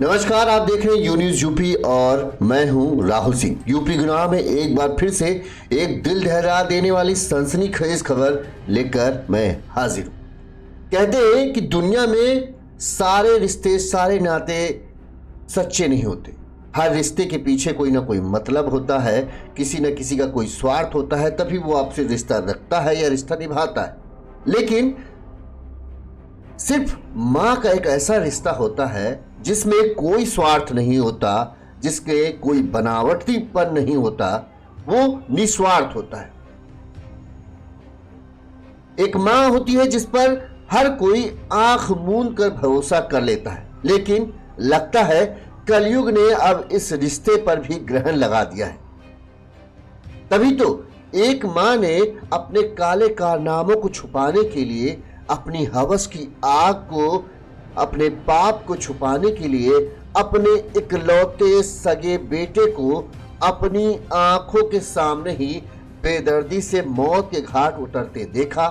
नमस्कार, आप देख रहे हैं यू न्यूज यूपी और मैं हूं राहुल सिंह। यूपी गुनाह में एक बार फिर से एक दिल दहला देने वाली सनसनीखेज खबर लेकर मैं हाजिर हूं। कहते हैं कि दुनिया में सारे रिश्ते, सारे नाते सच्चे नहीं होते। हर रिश्ते के पीछे कोई ना कोई मतलब होता है, किसी न किसी का कोई स्वार्थ होता है, तभी वो आपसे रिश्ता रखता है या रिश्ता निभाता है। लेकिन सिर्फ माँ का एक ऐसा रिश्ता होता है जिसमें कोई स्वार्थ नहीं होता, जिसके कोई बनावटीपन नहीं होता, वो निस्वार्थ होता है। एक माँ होती है जिस पर हर कोई आंख मूंद कर भरोसा कर लेता है, लेकिन लगता है कलयुग ने अब इस रिश्ते पर भी ग्रहण लगा दिया है। तभी तो एक माँ ने अपने काले कारनामों को छुपाने के लिए, अपनी हवस की आग को, अपने पाप को छुपाने के लिए अपने इकलौते सगे बेटे को अपनी आंखों के सामने ही बेदर्दी से मौत के घाट उतरते देखा।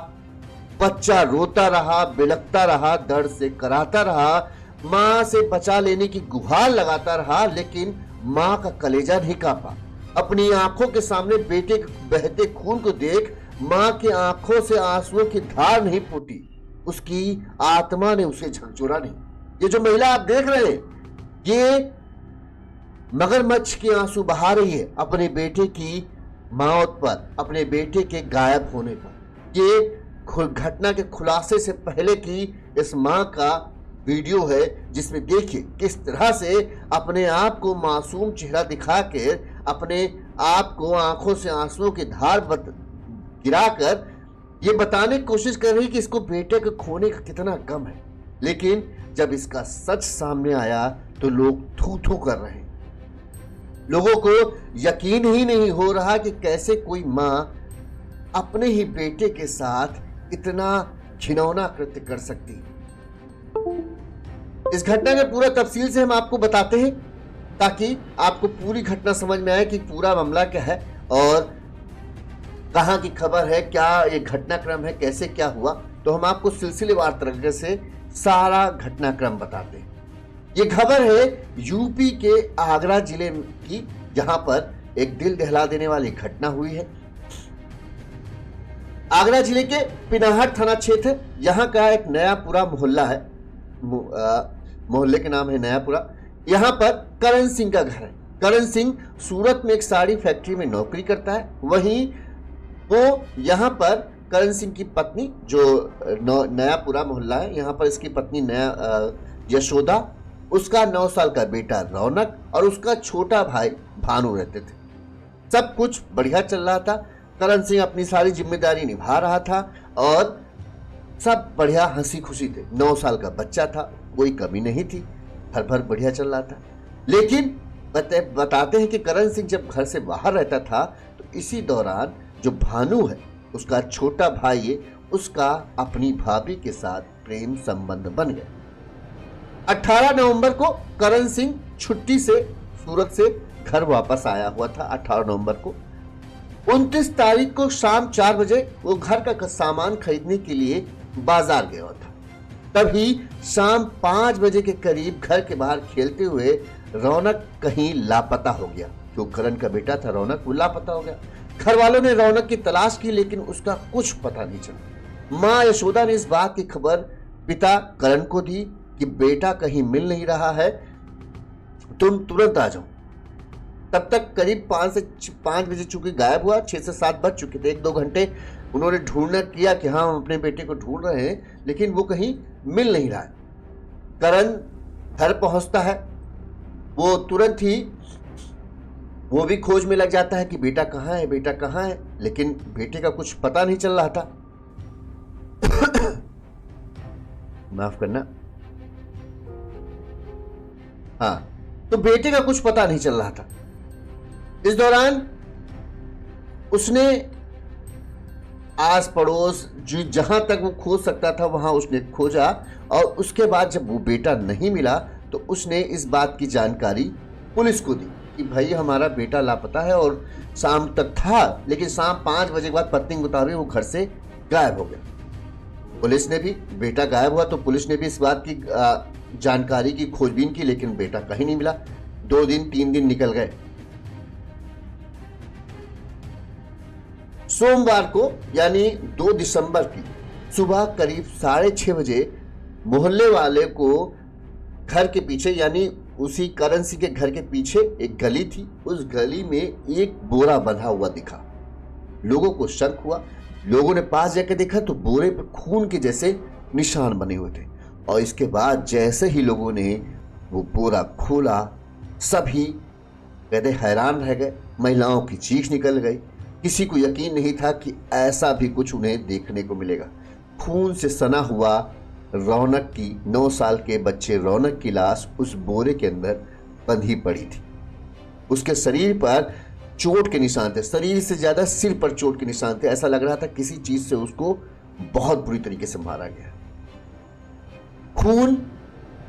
बच्चा रोता रहा, बिलखता रहा, दर्द से कराता रहा, मां से बचा लेने की गुहार लगाता रहा, लेकिन मां का कलेजा नहीं कांपा। अपनी आंखों के सामने बेटे के बहते खून को देख मां की आंखों से आंसुओं की धार नहीं फूटी, उसकी आत्मा ने उसे झकझोरा नहीं। ये जो महिला आप देख रहे हैं, ये मगरमच्छ के आंसू बहा रही है अपने बेटे की मौत पर, अपने बेटे के गायब होने पर। ये घटना के खुलासे से पहले की इस मां का वीडियो है, जिसमें देखिए किस तरह से अपने आप को मासूम चेहरा दिखा के, अपने आप को आंखों से आंसुओं की धार गिराकर ये बताने की कोशिश कर रही कि इसको बेटे को खोने का कितना गम है। लेकिन जब इसका सच सामने आया तो लोग थू थू कर रहे हैं। लोगों को यकीन ही नहीं हो रहा कि कैसे कोई मां अपने ही बेटे के साथ इतना घिनौना कृत्य कर सकती है। इस घटना के पूरा तफसील से हम आपको बताते हैं, ताकि आपको पूरी घटना समझ में आए कि पूरा मामला क्या है और कहां की खबर है, क्या ये घटनाक्रम है, कैसे क्या हुआ। तो हम आपको सिलसिलेवार तरीके से सारा घटनाक्रम बताते हैं। ये खबर है यूपी के आगरा जिले की, जहां पर एक दिल दहला देने वाली घटना हुई है। आगरा जिले के पिनाहट थाना क्षेत्र, यहाँ का एक नयापुरा मोहल्ला है। मोहल्ले के नाम है नयापुरा। यहाँ पर करण सिंह का घर है। करण सिंह सूरत में एक साड़ी फैक्ट्री में नौकरी करता है। वहीं वो यहाँ पर करण सिंह की पत्नी, जो नयापुरा मोहल्ला है, यहाँ पर इसकी पत्नी यशोदा, उसका 9 साल का बेटा रौनक और उसका छोटा भाई भानु रहते थे। सब कुछ बढ़िया चल रहा था। करण सिंह अपनी सारी जिम्मेदारी निभा रहा था और सब बढ़िया हंसी खुशी थे। 9 साल का बच्चा था, कोई कमी नहीं थी, हर भर बढ़िया चल रहा था। लेकिन बताते हैं कि करण सिंह जब घर से बाहर रहता था तो इसी दौरान जो भानु है, उसका छोटा भाई है, उसका अपनी भाभी के साथ प्रेम संबंध बन गया। 18 नवंबर को करण सिंह छुट्टी से सूरत से घर वापस आया हुआ था। 18 नवंबर को 29 तारीख को शाम 4 बजे वो घर का सामान खरीदने के लिए बाजार गया था। तभी शाम 5 बजे के करीब घर के बाहर खेलते हुए रौनक कहीं लापता हो गया। जो करण का बेटा था रौनक, वो लापता हो गया। घर वालों ने रौनक की तलाश की, लेकिन उसका कुछ पता नहीं चला। मां यशोदा ने इस बात की खबर पिता करण को दी कि बेटा कहीं मिल नहीं रहा है, तुम तुरंत आ जाओ। तब तक करीब 5 बजे चुके गायब हुआ। 6 से 7 बज चुके थे। 1-2 घंटे उन्होंने ढूंढना किया कि हाँ, हम अपने बेटे को ढूंढ रहे हैं, लेकिन वो कहीं मिल नहीं रहा है। करण घर पहुंचता है, वो तुरंत ही वो भी खोज में लग जाता है कि बेटा कहाँ है, बेटा कहाँ है, लेकिन बेटे का कुछ पता नहीं चल रहा था। माफ करना। हाँ, तो बेटे का कुछ पता नहीं चल रहा था। इस दौरान उसने आस पड़ोस जहां तक वो खोज सकता था वहां उसने खोजा, और उसके बाद जब वो बेटा नहीं मिला तो उसने इस बात की जानकारी पुलिस को दी कि भाई हमारा बेटा लापता है, और शाम तक था, लेकिन शाम 5 बजे के बाद पत्नी के मुताबिक वो घर से गायब हो गया। पुलिस ने भी, बेटा गायब हुआ तो पुलिस ने भी इस बात की जानकारी की खोजबीन की, लेकिन बेटा कहीं नहीं मिला। 2 दिन 3 दिन निकल गए। सोमवार को यानी 2 दिसंबर की सुबह करीब 6:30 बजे मोहल्ले वाले को घर के पीछे, यानी उसी करण सिंह के घर के पीछे एक गली थी, उस गली में एक बोरा बंधा हुआ दिखा। लोगों को शक हुआ। लोगों ने पास जाकर देखा तो बोरे पर खून के जैसे निशान बने हुए थे। और इसके बाद जैसे ही लोगों ने वो बोरा खोला, सभी कहते हैरान रह गए। महिलाओं की चीख निकल गई। किसी को यकीन नहीं था कि ऐसा भी कुछ उन्हें देखने को मिलेगा। खून से सना हुआ रौनक की 9 साल के बच्चे रौनक की लाश उस बोरे के अंदर बंधी पड़ी थी। उसके शरीर पर चोट के निशान थे, शरीर से ज्यादा सिर पर चोट के निशान थे। ऐसा लग रहा था किसी चीज से उसको बहुत बुरी तरीके से मारा गया। खून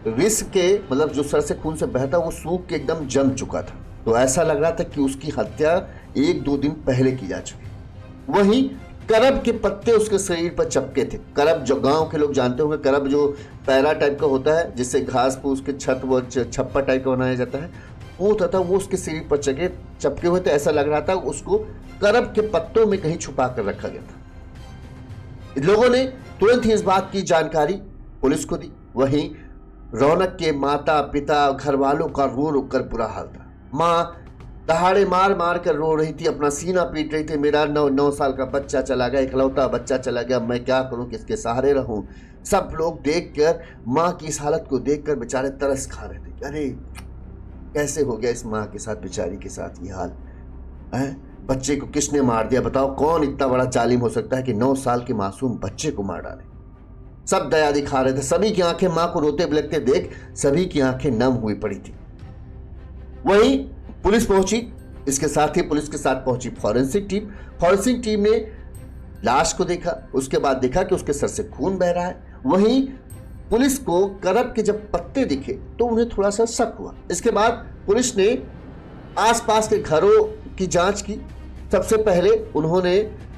रिस के मतलब जो सर से खून से बहता वो सूख के एकदम जम चुका था। तो ऐसा लग रहा था कि उसकी हत्या 1-2 दिन पहले की जा चुकी। वहीं करब के पत्ते उसके शरीर पर चपके थे। करब जो गांव के लोग जानते होंगे, करब जो पैरा टाइप का होता है जिससे घास फूस के छत व छप्पर टाइप का बनाया जाता है, वो होता था। वो उसके शरीर पर चपके हुए थे। ऐसा लग रहा था उसको करब के पत्तों में कहीं छुपा कर रखा गया था। लोगों ने तुरंत ही इस बात की जानकारी पुलिस को दी। वहीं रौनक के माता पिता घर वालों का रो रो कर बुरा हाल था। माँ दहाड़े मार मार कर रो रही थी, अपना सीना पीट रही थी। मेरा 9 साल का बच्चा चला गया, इकलौता बच्चा चला गया, मैं क्या करूं, किसके सहारे रहूं। सब लोग देखकर माँ की इस हालत को देखकर बेचारे तरस खा रहे थे। अरे कैसे हो गया इस माँ के साथ, बेचारी के साथ ये हाल है। बच्चे को किसने मार दिया बताओ। कौन इतना बड़ा जालिम हो सकता है कि 9 साल के मासूम बच्चे को मार डाले। सब दया दिखा रहे थे। सभी की आंखें माँ को रोते बिलखते देख सभी की आंखें नम हुई पड़ी थी। वहीं पुलिस पहुंची। इसके साथ ही पुलिस के साथ पहुंची फॉरेंसिक टीम। फॉरेंसिक टीम ने लाश को देखा। उसके बाद देखा कि उसके सर से खून बह रहा है। वहीं पुलिस को करब के जब पत्ते दिखे तो उन्हें थोड़ा सा शक हुआ। इसके बाद पुलिस ने आसपास के घरों की जांच की। सबसे पहले उन्होंने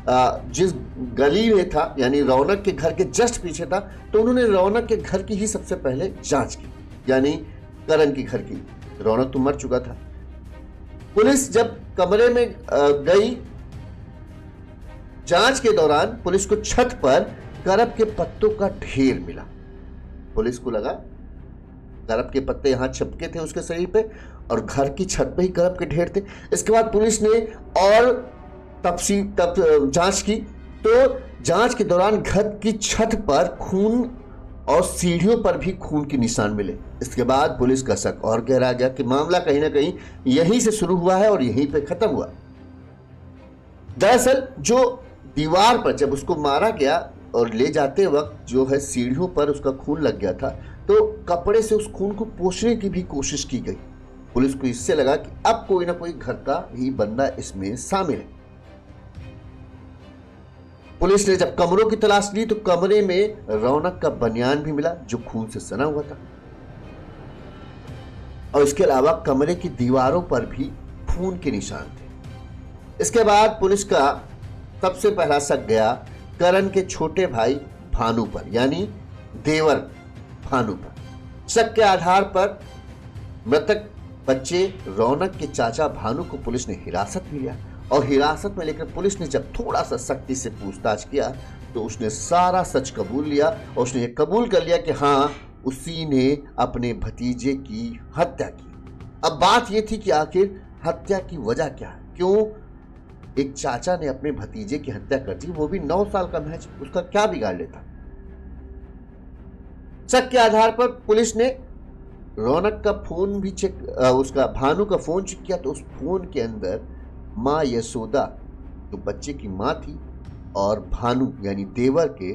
जिस गली में था यानी रौनक के घर के जस्ट पीछे था, तो उन्होंने रौनक के घर की ही सबसे पहले जांच की, यानी करण के घर की। रौनक तो मर चुका था। पुलिस जब कमरे में गई, जांच के दौरान पुलिस को छत पर करब के पत्तों का ढेर मिला। पुलिस को लगा करब के पत्ते यहां छपके थे उसके शरीर पे और घर की छत पे ही करब के ढेर थे। इसके बाद पुलिस ने और तब जांच की, तो जांच के दौरान घर की छत पर खून और सीढ़ियों पर भी खून के निशान मिले। इसके बाद पुलिस का शक और गहरा गया कि मामला कहीं ना कहीं यहीं से शुरू हुआ है और यहीं पे खत्म हुआ। दरअसल जो दीवार पर जब उसको मारा गया और ले जाते वक्त जो है सीढ़ियों पर उसका खून लग गया था, तो कपड़े से उस खून को पोंछने की भी कोशिश की गई। पुलिस को इससे लगा कि अब कोई ना कोई घर का ही बंदा इसमें शामिल है। पुलिस ने जब कमरों की तलाश ली तो कमरे में रौनक का बनियान भी मिला जो खून से सना हुआ था, और इसके अलावा कमरे की दीवारों पर भी खून के निशान थे। इसके बाद पुलिस का सबसे पहला शक गया करण के छोटे भाई भानु पर, यानी देवर भानु पर। शक के आधार पर मृतक बच्चे रौनक के चाचा भानु को पुलिस ने हिरासत में लिया, और हिरासत में लेकर पुलिस ने जब थोड़ा सा सख्ती से पूछताछ किया तो उसने सारा सच कबूल लिया, और उसने ये कबूल कर लिया कि हाँ उसी ने अपने भतीजे की हत्या की। अब बात यह थी कि आखिर हत्या की वजह क्या है, क्यों एक चाचा ने अपने भतीजे की हत्या कर दी, वो भी 9 साल का महज, उसका क्या बिगाड़ लेता। शक के आधार पर पुलिस ने रौनक का फोन भी उसका भानु का फोन चेक किया, तो उस फोन के अंदर माँ यशोदा जो बच्चे की माँ थी और भानु यानी देवर के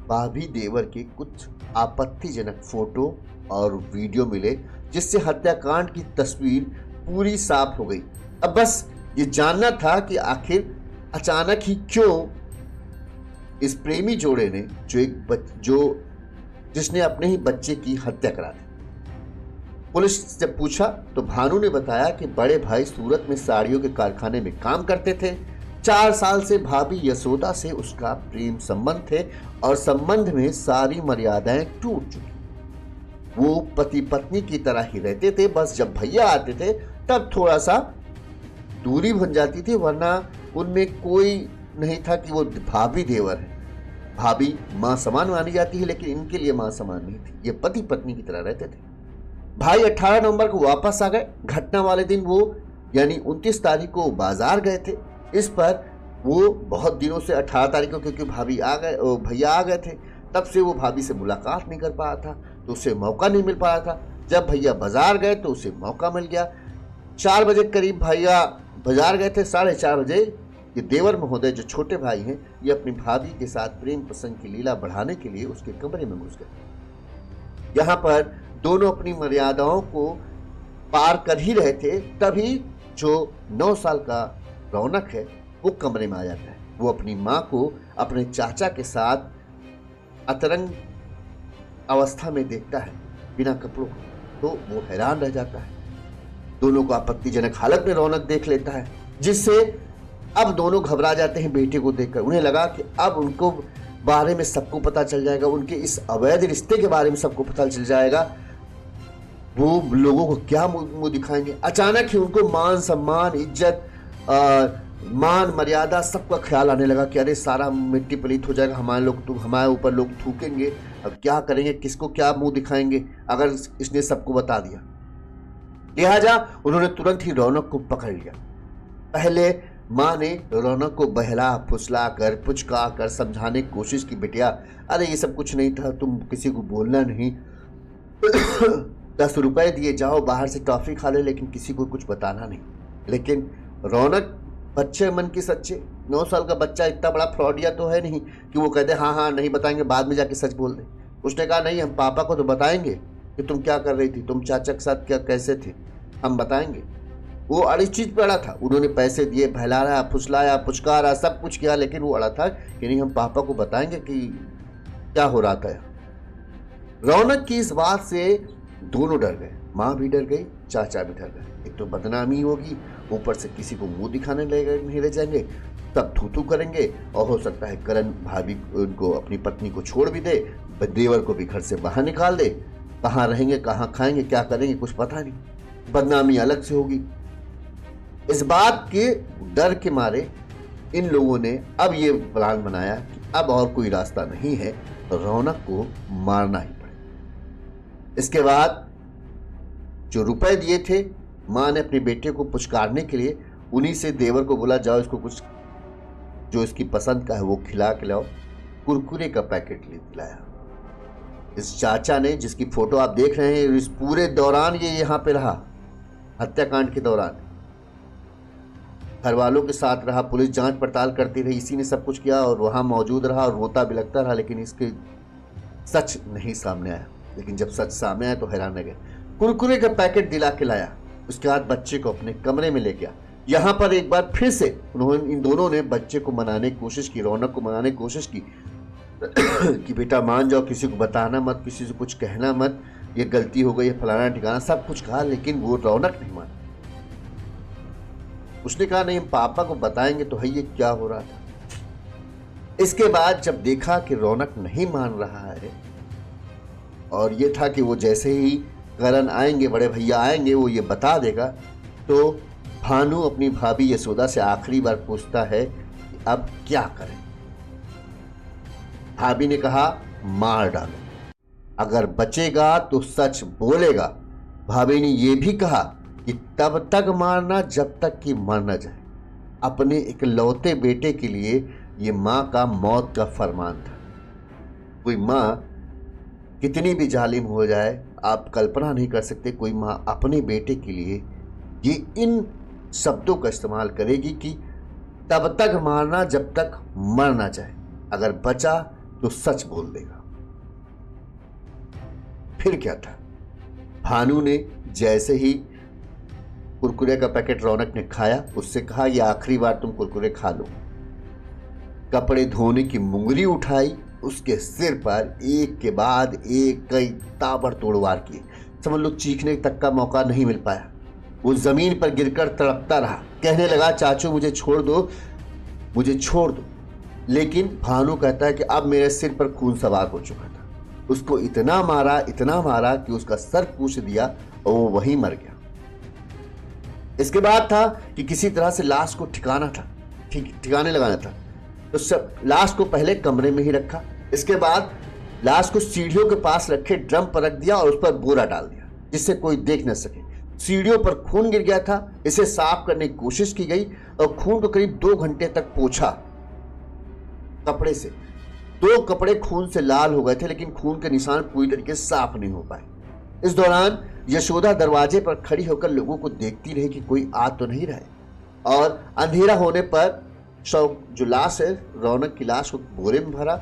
भाभी देवर के कुछ आपत्तिजनक फोटो और वीडियो मिले, जिससे हत्याकांड की तस्वीर पूरी साफ हो गई। अब बस ये जानना था कि आखिर अचानक ही क्यों इस प्रेमी जोड़े ने जिसने अपने ही बच्चे की हत्या करा दी। पुलिस से पूछा तो भानु ने बताया कि बड़े भाई सूरत में साड़ियों के कारखाने में काम करते थे। 4 साल से भाभी यशोदा से उसका प्रेम संबंध थे और संबंध में सारी मर्यादाएं टूट चुकी। वो पति पत्नी की तरह ही रहते थे, बस जब भैया आते थे तब थोड़ा सा दूरी बन जाती थी, वरना उनमें कोई नहीं था कि वो भाभी देवर है। भाभी माँ समान मानी जाती है, लेकिन इनके लिए माँ समान नहीं थी, ये पति पत्नी की तरह रहते थे। भाई 18 नवंबर को वापस आ गए। घटना वाले दिन वो यानी 29 तारीख को बाजार गए थे। इस पर वो बहुत दिनों से 18 तारीख को, क्योंकि भाभी आ गए, भैया आ गए थे, तब से वो भाभी से मुलाकात नहीं कर पा रहा था, तो उसे मौका नहीं मिल पा रहा था। जब भैया बाजार गए तो उसे मौका मिल गया। 4 बजे करीब भैया बाजार गए थे। 4:30 बजे ये देवर महोदय जो छोटे भाई हैं, ये अपनी भाभी के साथ प्रेम प्रसंग की लीला बढ़ाने के लिए उसके कमरे में घुस गए। यहाँ पर दोनों अपनी मर्यादाओं को पार कर ही रहे थे, तभी जो 9 साल का रौनक है वो कमरे में आ जाता है। वो अपनी माँ को अपने चाचा के साथ अतरंग अवस्था में देखता है बिना कपड़ों के, तो वो हैरान रह जाता है। दोनों को आपत्तिजनक हालत में रौनक देख लेता है, जिससे अब दोनों घबरा जाते हैं बेटे को देखकर। उन्हें लगा कि अब उनको बारे में सबको पता चल जाएगा, उनके इस अवैध रिश्ते के बारे में सबको पता चल जाएगा, वो लोगों को क्या मुंह दिखाएंगे। अचानक ही उनको मान सम्मान, इज्जत, मान मर्यादा सबका ख्याल आने लगा कि अरे सारा मिट्टी पलीत हो जाएगा, हमारे ऊपर लोग थूकेंगे, अब क्या करेंगे, किसको क्या मुंह दिखाएंगे अगर इसने सबको बता दिया। लिहाजा उन्होंने तुरंत ही रौनक को पकड़ लिया। पहले माँ ने रौनक को बहला फुसला कर पुचका कर समझाने की कोशिश की, बेटिया अरे ये सब कुछ नहीं था, तुम किसी को बोलना नहीं, 10 रुपए दिए जाओ बाहर से टॉफी खा ले, लेकिन किसी को कुछ बताना नहीं। लेकिन रौनक बच्चे मन की सच्चे, 9 साल का बच्चा इतना बड़ा फ्रॉडिया तो है नहीं कि वो कहते हाँ हाँ नहीं बताएंगे, बाद में जाके सच बोल दे। उसने कहा नहीं, हम पापा को तो बताएंगे कि तुम क्या कर रही थी, तुम चाचा के साथ क्या कैसे थे, हम बताएंगे। वो अड़ी चीज पे अड़ा था। उन्होंने पैसे दिए, बहलाया फुसलाया पुचकारा सब कुछ किया, लेकिन वो अड़ा था कि नहीं हम पापा को बताएंगे कि क्या हो रहा था। रौनक की इस बात से दोनों डर गए, माँ भी डर गई, चाचा भी डर गए। एक तो बदनामी होगी, ऊपर से किसी को मुंह दिखाने नहीं रह जाएंगे, तब थू करेंगे, और हो सकता है करण भाभी उनको अपनी पत्नी को छोड़ भी दे, देवर को भी घर से बाहर निकाल दे। कहाँ रहेंगे, कहाँ खाएंगे, क्या करेंगे कुछ पता नहीं, बदनामी अलग से होगी। इस बात के डर के मारे इन लोगों ने अब ये प्लान बनाया कि अब और कोई रास्ता नहीं है, तो रौनक को मारना ही पड़ेगा। इसके बाद जो रुपए दिए थे, माँ ने अपने बेटे को पुचकारने के लिए उन्हीं से देवर को बोला जाओ इसको कुछ जो इसकी पसंद का है वो खिला के लाओ। कुरकुरे का पैकेट ले दिलाया। इस चाचा ने, जिसकी फोटो आप देख रहे हैं, इस पूरे दौरान ये यहाँ पे रहा, हत्याकांड के दौरान घर वालों के साथ रहा, पुलिस जांच पड़ताल करती रही, इसी ने सब कुछ किया और वहाँ मौजूद रहा और रोता बिलखता रहा, लेकिन इसके सच नहीं सामने आया। लेकिन जब सच सामने आया तो हैरान रह गए। कुरकुरे का पैकेट दिला के लाया, उसके बाद बच्चे को अपने कमरे में ले गया। यहाँ पर एक बार फिर से उन्होंने, इन दोनों ने बच्चे को मनाने की कोशिश की, रौनक को मनाने की कोशिश की कि बेटा मान जाओ, किसी को बताना मत, किसी से कुछ कहना मत, ये गलती हो गई है, फलाना ठिकाना सब कुछ कहा, लेकिन वो रौनक नहीं माना। उसने कहा नहीं हम पापा को बताएंगे तो है ये क्या हो रहा था। इसके बाद जब देखा कि रौनक नहीं मान रहा है, और ये था कि वो जैसे ही करण आएंगे, बड़े भैया आएंगे, वो ये बता देगा, तो भानु अपनी भाभी यशोदा से आखिरी बार पूछता है कि अब क्या करें। भाभी ने कहा मार डालो, अगर बचेगा तो सच बोलेगा। भाभी ने यह भी कहा कि तब तक मारना जब तक कि मर न जाए। अपने इकलौते बेटे के लिए ये माँ का मौत का फरमान था। कोई माँ कितनी भी जालिम हो जाए, आप कल्पना नहीं कर सकते कोई माँ अपने बेटे के लिए ये इन शब्दों का इस्तेमाल करेगी कि तब तक मारना जब तक मर ना जाए, अगर बचा तो सच बोल देगा। फिर क्या था, भानु ने जैसे ही कुरकुरे का पैकेट रौनक ने खाया, उससे कहा ये आखिरी बार तुम कुरकुरे खा लो। कपड़े धोने की मुंगरी उठाई, उसके सिर पर एक के बाद एक कई ताबड़तोड़ वार किए। समझ लो चीखने तक का मौका नहीं मिल पाया। वो जमीन पर गिरकर तड़पता रहा, कहने लगा चाचू मुझे छोड़ दो, मुझे छोड़ दो। लेकिन भानु कहता है कि अब मेरे सिर पर खून सवार हो चुका था। उसको इतना मारा कि उसका सर कूच दिया और वो वहीं मर गया। इसके बाद था कि किसी तरह से लाश को ठिकाने लगाना था। तो सब लाश को पहले कमरे में ही रखा, इसके बाद लाश को सीढ़ियों के पास रखे ड्रम पर रख दिया और उस पर बोरा डाल दिया जिससे कोई देख न सके। सीढ़ियों पर खून गिर गया था, इसे साफ करने की कोशिश की गई और खून को करीब 2 घंटे तक पोंछा कपड़े से। 2 कपड़े खून से लाल हो गए थे लेकिन खून के निशान पूरी तरीके से साफ नहीं हो पाए। इस दौरान यशोदा दरवाजे पर खड़ी होकर लोगों को देखती रही कि कोई आ तो नहीं रहा और अंधेरा होने पर जो लाश है रौनक की लाश को बोरे में भरा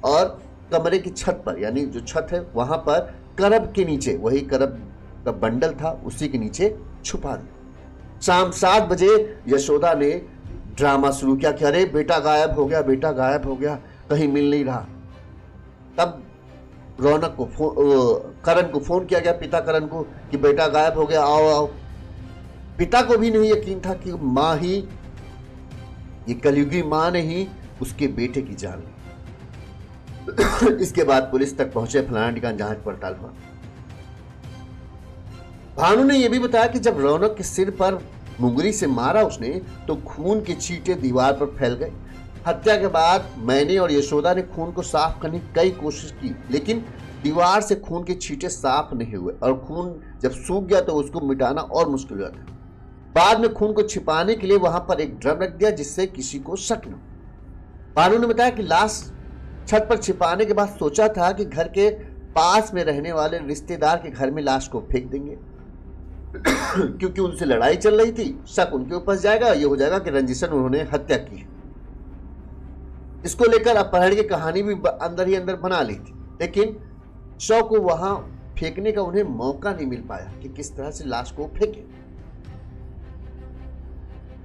और कमरे की छत पर, यानी जो छत है वहां पर करब के नीचे, वही करब का बंडल था उसी के नीचे छुपा दिया। शाम 7 बजे यशोदा ने ड्रामा शुरू किया कि अरे बेटा गायब हो गया, कहीं मिल नहीं रहा। तब रौनक को करण को फोन किया गया, पिता करण को, कि बेटा गायब हो गया, आओ। पिता को भी नहीं यकीन था कि माँ ही, ये कलयुगी माँ ने ही उसके बेटे की जान ली। इसके बाद पुलिस तक पहुंचे, फलाना ठिकाना जांच पड़ताल हुआ। भानु ने यह भी बताया कि जब रौनक के सिर पर मुंगरी से मारा उसने तो खून के छींटे दीवार पर फैल गए। हत्या के बाद मैंने और यशोदा ने खून को साफ करने की कई कोशिश की लेकिन दीवार से खून के छींटे साफ नहीं हुए और खून जब सूख गया तो उसको मिटाना और मुश्किल हो जाता। बाद में खून को छिपाने के लिए वहां पर एक ड्रम रख दिया जिससे किसी को शक न। भानु ने बताया कि लाश छत पर छिपाने के बाद सोचा था कि घर के पास में रहने वाले रिश्तेदार के घर में लाश को फेंक देंगे क्योंकि उनसे लड़ाई चल रही थी, शक उनके ऊपर जाएगा, ये हो जाएगा कि रंजिशन उन्होंने हत्या की है। इसको लेकर अपहरण की कहानी भी अंदर ही अंदर बना ली थी लेकिन शव को वहां फेंकने का उन्हें मौका नहीं मिल पाया कि किस तरह से लाश को फेंके।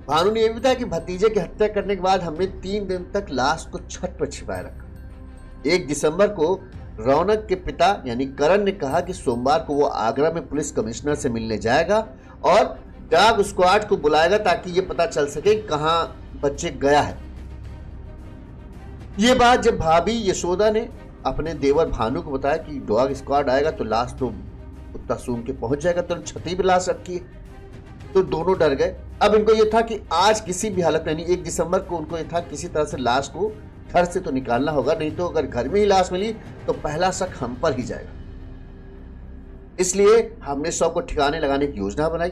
भानु ने यह भी बताया कि भतीजे की हत्या करने के बाद हमने 3 दिन तक लाश को छत पर छिपाए रखा। 1 दिसंबर को रौनक के पिता यानी करण ने कहा कि सोमवार को वो आगरा में पुलिस कमिश्नर से मिलने जाएगा और डॉग स्क्वाड को बुलाएगा ताकि ये पता चल सके कहां बच्चे गया है। ये बात जब भाभी यशोदा ने अपने देवर भानु को बताया कि डॉग स्क्वाड आएगा तो लाश तो कुत्ता सूंघ के पहुंच जाएगा, तो छती भी लाश रखी है, तो दोनों डर गए। अब इनको यह था कि आज किसी भी हालत में, यानी 1 दिसंबर को उनको यह था किसी तरह से लाश को घर से तो निकालना होगा, नहीं तो अगर घर में ही लाश मिली तो पहला शक हम पर ही जाएगा। इसलिए हमने शव को ठिकाने लगाने की योजना बनाई।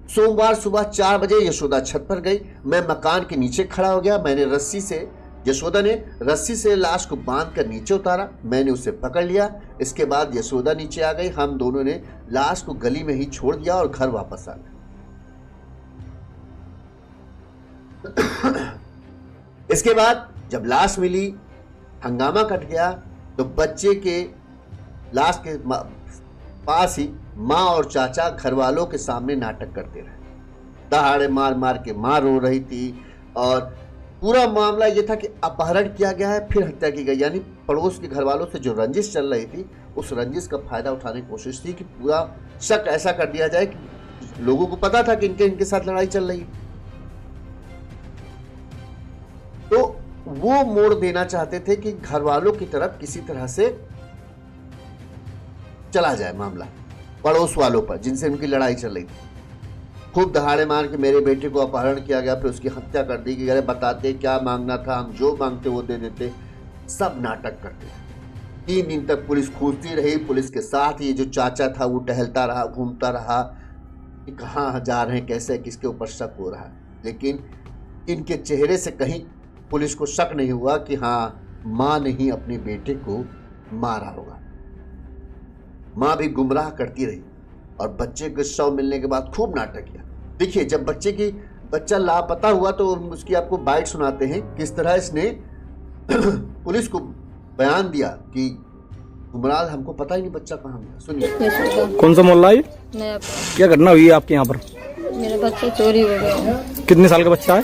सोमवार सुबह 4 बजे यशोदा छत पर गई, मैं मकान के नीचे खड़ा हो गया। यशोदा ने रस्सी से लाश को बांधकर नीचे उतारा, मैंने उसे पकड़ लिया। इसके बाद यशोदा नीचे आ गई, हम दोनों ने लाश को गली में ही छोड़ दिया और घर वापस आ गए। इसके बाद जब लाश मिली, हंगामा कट गया तो बच्चे के लाश के पास ही माँ और चाचा घर वालों के सामने नाटक करते रहे। दहाड़े मार मार के माँ रो रही थी और पूरा मामला यह था कि अपहरण किया गया है फिर हत्या की गई, यानी पड़ोस के घर वालों से जो रंजिश चल रही थी उस रंजिश का फायदा उठाने की कोशिश थी कि पूरा शक ऐसा कर दिया जाए कि लोगों को पता था कि इनके साथ लड़ाई चल रही है। तो वो मोड़ देना चाहते थे कि घर वालों की तरफ किसी तरह से चला जाए मामला पड़ोस वालों पर जिनसे उनकी लड़ाई चल रही थी। खूब दहाड़े मार के मेरे बेटे को अपहरण किया गया, फिर उसकी हत्या कर दी गई। अरे बताते क्या मांगना था, हम जो मांगते वो दे देते, सब नाटक करते। 3 दिन तक पुलिस खोजती रही, पुलिस के साथ ये जो चाचा था वो टहलता रहा, घूमता रहा कि कहाँ जा रहे हैं, कैसे किसके ऊपर शक हो रहा है, लेकिन इनके चेहरे से कहीं पुलिस को शक नहीं हुआ कि हाँ माँ ने ही अपने बेटे को मारा होगा। माँ भी गुमराह करती रही और बच्चे के शव मिलने के बाद खूब नाटक किया। देखिए जब बच्चा लापता हुआ तो उसकी आपको बाइट सुनाते हैं किस तरह इसने पुलिस को बयान दिया कि गुमराह, हमको पता ही नहीं बच्चा कहाँ गया। सुनिए। कौन सा मोहल्ला है? क्या घटना हुई है आपके यहाँ पर? मेरा बच्चा चोरी हो गया। कितने साल का बच्चा है?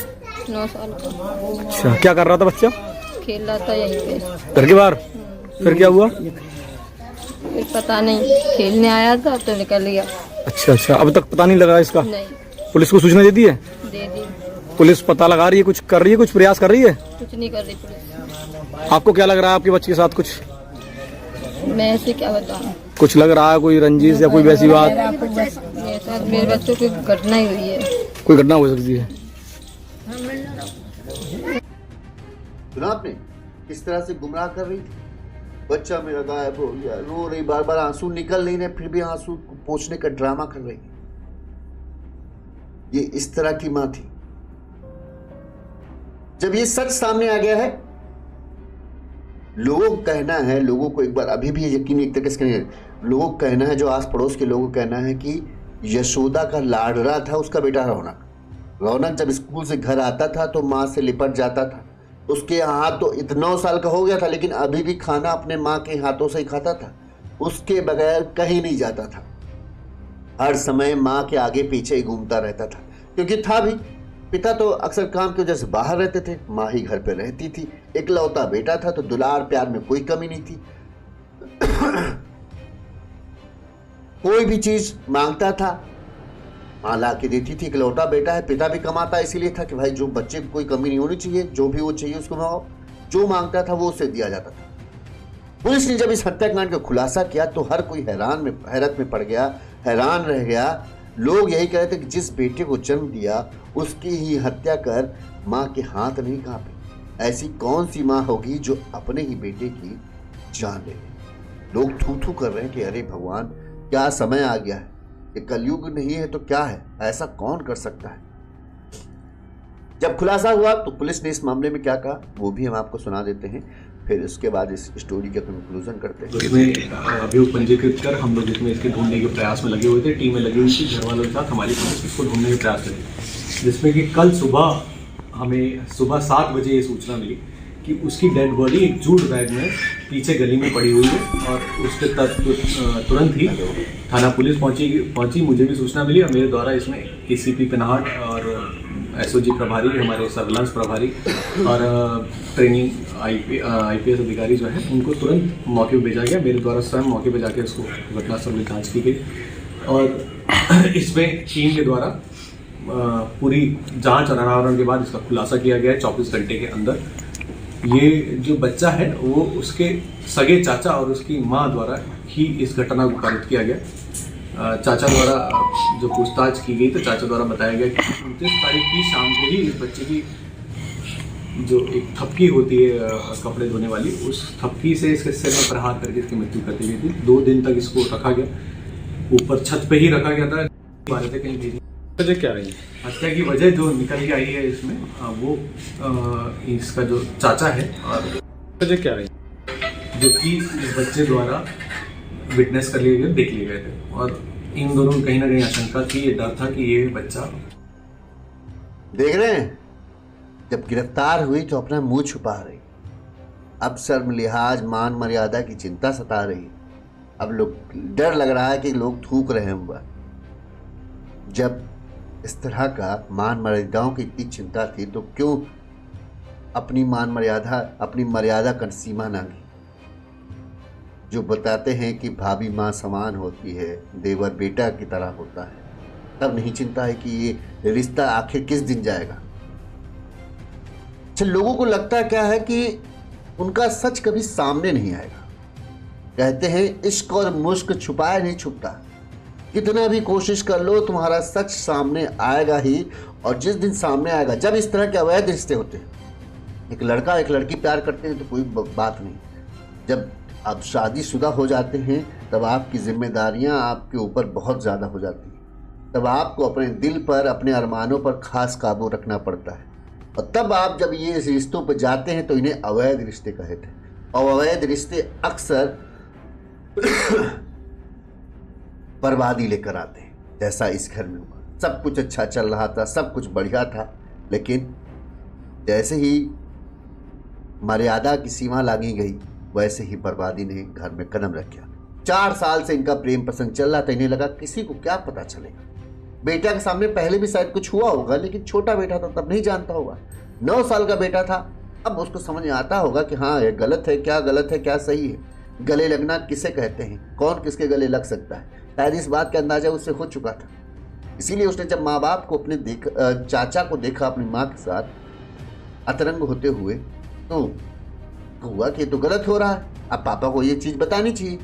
9 साल का। अच्छा, क्या कर रहा था बच्चा? खेल रहा था यहीं पे घर के बाहर। फिर क्या हुआ? फिर पता नहीं, खेलने आया था तो निकल गया। अच्छा, अब तक पता नहीं लगा इसका? नहीं। पुलिस को सूचना दे दी है? दे दी। पुलिस पता लगा रही है, कुछ कर रही है, कुछ प्रयास कर रही है? कुछ नहीं कर रही पुलिस। आपको क्या लग रहा है आपके बच्चे के साथ कुछ? मैं ऐसे क्या बताऊँ। कुछ लग रहा है कोई रंजिश या कोई वैसी बात, मेरे साथ मेरे बच्चों की घटना ही हुई है। कोई घटना हो सकती है। सुना आपने किस तरह से गुमराह कर रही थी। बच्चा मेरा गायब हो गया, रो रही, बार बार आंसू निकल नहीं रहे, फिर भी आंसू पोंछने का ड्रामा कर रही। ये इस तरह की मां थी। जब ये सच सामने आ गया है, लोगों का कहना है, लोगों को एक बार अभी भी यकीन एक तरीके से लोगों का कहना है, जो आस पड़ोस के लोगों का कहना है कि यशोदा का लाडला था उसका बेटा रौनक। रौनक जब स्कूल से घर आता था तो माँ से लिपट जाता था। उसके हाथ तो 9 साल का हो गया था, लेकिन अभी भी खाना अपने माँ के हाथों से ही खाता था। उसके बगैर कहीं नहीं जाता था। हर समय माँ के आगे पीछे ही घूमता रहता था, क्योंकि था भी पिता तो अक्सर काम की वजह से बाहर रहते थे, माँ ही घर पे रहती थी। इकलौता बेटा था तो दुलार प्यार में कोई कमी नहीं थी। कोई भी चीज मांगता था माँ ला के देती थी। इकलौता बेटा है, पिता भी कमाता इसीलिए था कि भाई जो बच्चे को कोई कमी नहीं होनी चाहिए, जो भी वो चाहिए उसको मांगो। जो मांगता था वो उसे दिया जाता था। पुलिस ने जब इस हत्याकांड का खुलासा किया तो हर कोई हैरत में पड़ गया, हैरान रह गया। लोग यही कह रहे थे कि जिस बेटे को जन्म दिया उसकी ही हत्या कर माँ के हाथ नहीं कांपे। ऐसी कौन सी माँ होगी जो अपने ही बेटे की जान ले। लोग थू थू कर रहे हैं कि अरे भगवान, क्या समय आ गया है, ये कलयुग नहीं है तो क्या है, ऐसा कौन कर सकता है। जब खुलासा हुआ तो पुलिस ने इस मामले में क्या कहा वो भी हम आपको सुना देते हैं, फिर उसके बाद इस स्टोरी का कंक्लूजन करते हैं। इसमें अभियोग पंजीकृत कर हम लोग इसमें इसके ढूंढने के प्रयास में लगे हुए थे। टीमें लगी हुई थी, घर वालों के साथ हमारी पुलिस इसको ढूंढने के प्रयास में थी, जिसमें कि कल सुबह हमें सुबह 7 बजे ये सूचना मिली कि उसकी डेड बॉडी एक जूट बैग में पीछे गली में पड़ी हुई है। और उसके तुरंत ही थाना पुलिस पहुंची। मुझे भी सूचना मिली और मेरे द्वारा इसमें एसीपी पिनाहट और एसओजी प्रभारी, हमारे सर्विलांस प्रभारी और ट्रेनिंग आईपीएस अधिकारी जो है उनको तुरंत मौके पर भेजा गया। मेरे द्वारा स्वयं मौके पर जाके उसको घटनास्थल में जाँच की गई और इसमें टीम के द्वारा पूरी जांच और अनावरण के बाद इसका खुलासा किया गया है 24 घंटे के अंदर। ये जो बच्चा है वो उसके सगे चाचा और उसकी माँ द्वारा ही इस घटना को कारित किया गया। चाचा द्वारा जो पूछताछ की गई तो चाचा द्वारा बताया गया कि 29 तारीख की शाम को ही इस बच्चे की जो एक थपकी होती है कपड़े धोने वाली, उस थपकी से इसके सिर में प्रहार करके इसकी मृत्यु कर दी गई थी। 2 दिन तक इसको रखा गया, ऊपर छत पे ही रखा गया था, कहीं भेजी। वजह क्या रही? हत्या की वजह जो निकल के आई है इसमें वो इसका जो चाचा है और वजह क्या रही? जो कि इस बच्चे द्वारा विटनेस कर लिए गए, देख लिए गए थे और इन दोनों को कहीं ना कहीं आशंका थी, ये डर था कि ये बच्चा। देख रहे हैं, जब गिरफ्तार हुई तो अपना मुंह छुपा रही, अब शर्म लिहाज मान मर्यादा की चिंता सता रही। अब लोग डर लग रहा है कि लोग थूक रहे हैं। जब इस तरह का मान मर्यादाओं की इतनी चिंता थी तो क्यों अपनी मर्यादा का सीमा नांगी। जो बताते हैं कि भाभी माँ समान होती है, देवर बेटा की तरह होता है, तब नहीं चिंता है कि ये रिश्ता आखिर किस दिन जाएगा। अच्छा, लोगों को लगता क्या है कि उनका सच कभी सामने नहीं आएगा। कहते हैं इश्क और मुश्क छुपाया नहीं छुपता, कितना भी कोशिश कर लो तुम्हारा सच सामने आएगा ही। और जिस दिन सामने आएगा, जब इस तरह के अवैध रिश्ते होते हैं, एक लड़का एक लड़की प्यार करते हैं तो कोई बात नहीं, जब आप शादीशुदा हो जाते हैं तब आपकी जिम्मेदारियां आपके ऊपर बहुत ज़्यादा हो जाती हैं। तब आपको अपने दिल पर, अपने अरमानों पर खास काबू रखना पड़ता है। और तब आप जब ये रिश्तों पर जाते हैं तो इन्हें अवैध रिश्ते कहते हैं। और अवैध रिश्ते अक्सर बर्बादी लेकर आते हैं, जैसा इस घर में हुआ। सब कुछ अच्छा चल रहा था, सब कुछ बढ़िया था, लेकिन जैसे ही मर्यादा की सीमा लागी गई वैसे ही बर्बादी ने घर में कदम रखा। 4 साल से इनका प्रेम प्रसंग चल रहा था। इन्हें लगा किसी को क्या पता चलेगा। बेटा के सामने पहले भी शायद कुछ हुआ होगा, लेकिन छोटा बेटा था तब नहीं जानता होगा। 9 साल का बेटा था, अब उसको समझ में आता होगा कि हाँ ये गलत है क्या सही है। गले लगना किसे कहते हैं, कौन किसके गले लग सकता है, शायद इस बात का अंदाजा उससे हो चुका था। इसीलिए उसने जब माँ बाप को चाचा को देखा अपनी माँ के साथ अतरंग होते हुए, तो हुआ कि ये तो गलत हो रहा है, अब पापा को ये चीज बतानी चाहिए।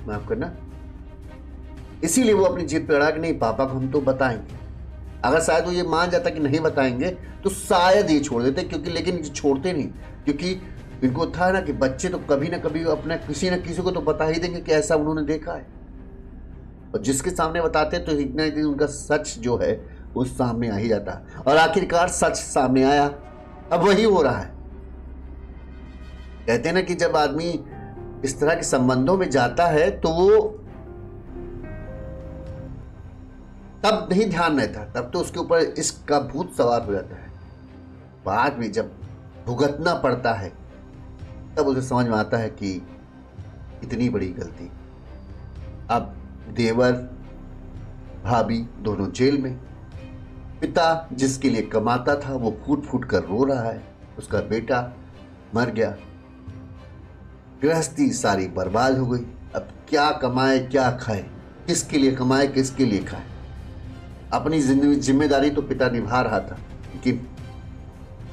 माफ करना। इसीलिए वो अपनी जिद पे अड़ा कि नहीं पापा को हम तो बताएंगे। अगर शायद वो ये मान जाता कि नहीं बताएंगे तो शायद ये छोड़ देते, क्योंकि लेकिन ये छोड़ते नहीं, क्योंकि इनको था ना कि बच्चे तो कभी ना कभी अपने किसी न किसी को तो बता ही देंगे कि ऐसा उन्होंने देखा है, और जिसके सामने बताते तो एक ना एक दिन उनका सच जो है वो सामने आ ही जाता है। और आखिरकार सच सामने आया, अब वही हो रहा है। कहते हैं ना कि जब आदमी इस तरह के संबंधों में जाता है तो वो तब नहीं ध्यान रहता, तब तो उसके ऊपर इसका भूत सवार हो जाता है। बाद में जब भुगतना पड़ता है तब उसे समझ में आता है कि इतनी बड़ी गलती। अब देवर भाभी दोनों जेल में, पिता जिसके लिए कमाता था वो फूट फूट कर रो रहा है, उसका बेटा मर गया, गृहस्थी सारी बर्बाद हो गई। अब क्या कमाए क्या खाए, किसके लिए कमाए किसके लिए खाए। अपनी जिम्मेदारी तो पिता निभा रहा था, लेकिन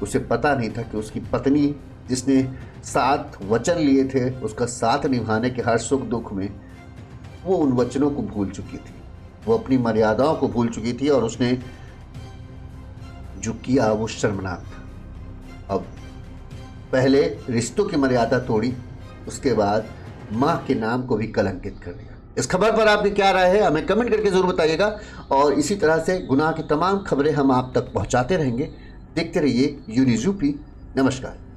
उसे पता नहीं था कि उसकी पत्नी जिसने 7 वचन लिए थे उसका साथ निभाने के हर सुख दुख में वो उन वचनों को भूल चुकी थी, वो अपनी मर्यादाओं को भूल चुकी थी, और उसने जो किया वो शर्मनाक था। अब पहले रिश्तों की मर्यादा तोड़ी, उसके बाद माँ के नाम को भी कलंकित कर दिया। इस खबर पर आपकी क्या राय है हमें कमेंट करके जरूर बताइएगा, और इसी तरह से गुनाह की तमाम खबरें हम आप तक पहुंचाते रहेंगे। देखते रहिए यूनिज़ यूपी। नमस्कार।